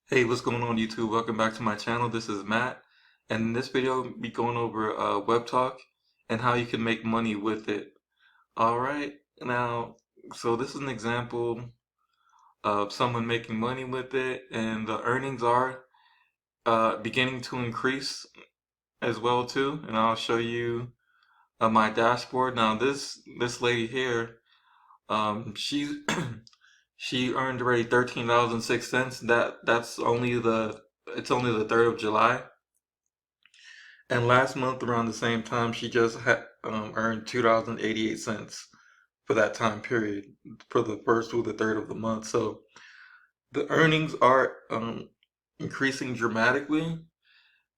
Hey, what's going on YouTube? Welcome back to my channel. This is Matt, and in this video, I'll be going over Webtalk and how you can make money with it. All right, now, so this is an example of someone making money with it, and the earnings are beginning to increase as well too. And I'll show you my dashboard. Now, this lady here, she she earned already $13.06. That's only it's only the 3rd of July. And last month, around the same time, she just had earned $2.88 for that time period for the first through the third of the month. So the earnings are increasing dramatically.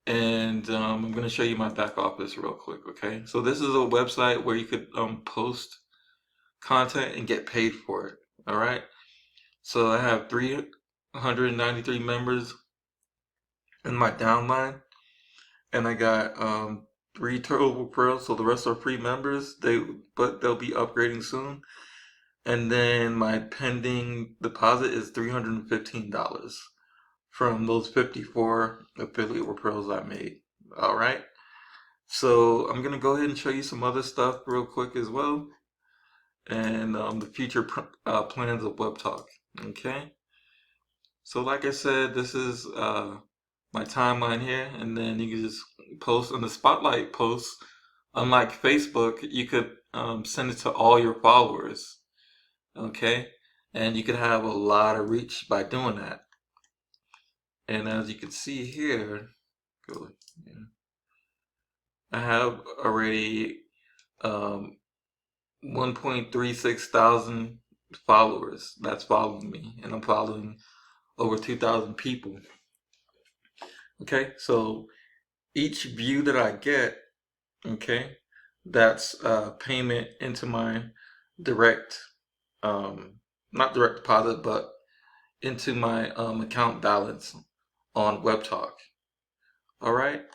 And I'm going to show you my back office real quick, okay? So this is a website where you could post content and get paid for it, all right? So I have 393 members in my downline, and I got 3 total referrals. So the rest are free members. But they'll be upgrading soon. And then my pending deposit is $315 from those 54 affiliate referrals I made. All right. So I'm gonna go ahead and show you some other stuff real quick as well, and the future plans of WebTalk. Okay. So like I said, this is my timeline here, and then you can just post on the spotlight posts. Unlike Facebook, you could send it to all your followers, okay? And you could have a lot of reach by doing that. And as you can see here, go, yeah, I have already 1.36 thousand followers that's following me, and I'm following over 2,000 people. Okay, so each view that I get, okay, that's payment into my direct, not direct deposit, but into my account balance on WebTalk. All right,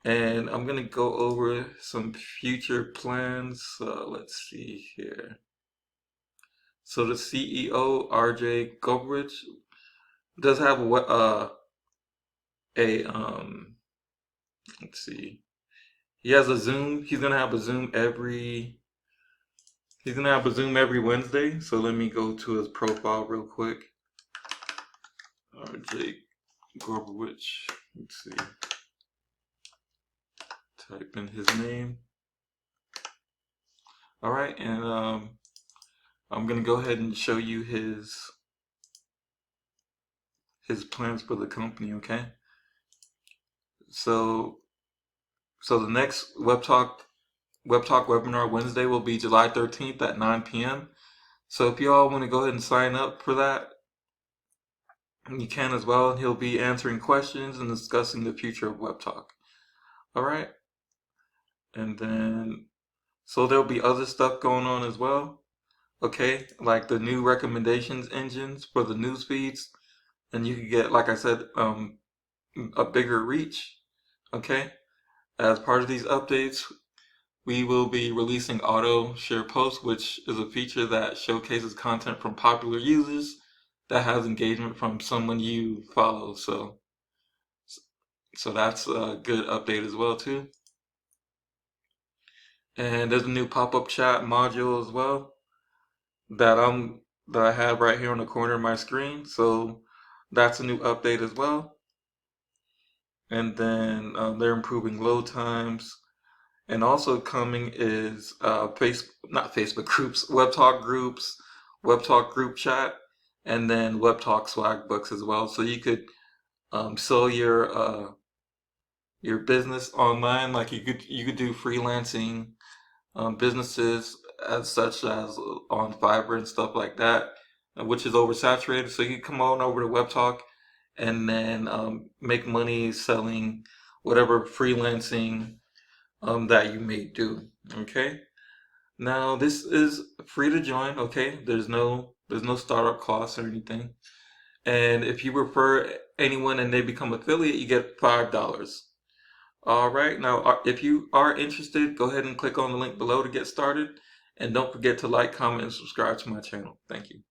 and I'm gonna go over some future plans. Let's see here. So the CEO, RJ Govrich, does have a let's see. He has a Zoom. He's gonna have a Zoom every Wednesday. So let me go to his profile real quick. RJ Govrich. Let's see. Type in his name. All right, and I'm gonna go ahead and show you his plans for the company. Okay. So the next Webtalk webinar Wednesday will be July 13th at 9 p.m. So if you all want to go ahead and sign up for that, you can as well. And he'll be answering questions and discussing the future of Webtalk. All right. And then, so there'll be other stuff going on as well. Okay. Like the new recommendations engines for the news feeds. And you can get, like I said, a bigger reach. Okay. As part of these updates, we will be releasing auto share posts, which is a feature that showcases content from popular users that has engagement from someone you follow. So that's a good update as well too. And there's a new pop-up chat module as well that I have right here on the corner of my screen. So that's a new update as well. And then they're improving load times. And also coming is not Facebook groups, Web Talk group chat, and then Web Talk swag books as well. So you could sell your business online. Like you could do freelancing businesses as such as on Fiverr and stuff like that, which is oversaturated. So you come on over to Web Talk and then make money selling whatever freelancing that you may do. Okay. Now this is free to join. Okay. There's no startup costs or anything. And if you refer anyone and they become affiliate, you get $5. All right. Now, if you are interested, go ahead and click on the link below to get started. And don't forget to like, comment, and subscribe to my channel. Thank you.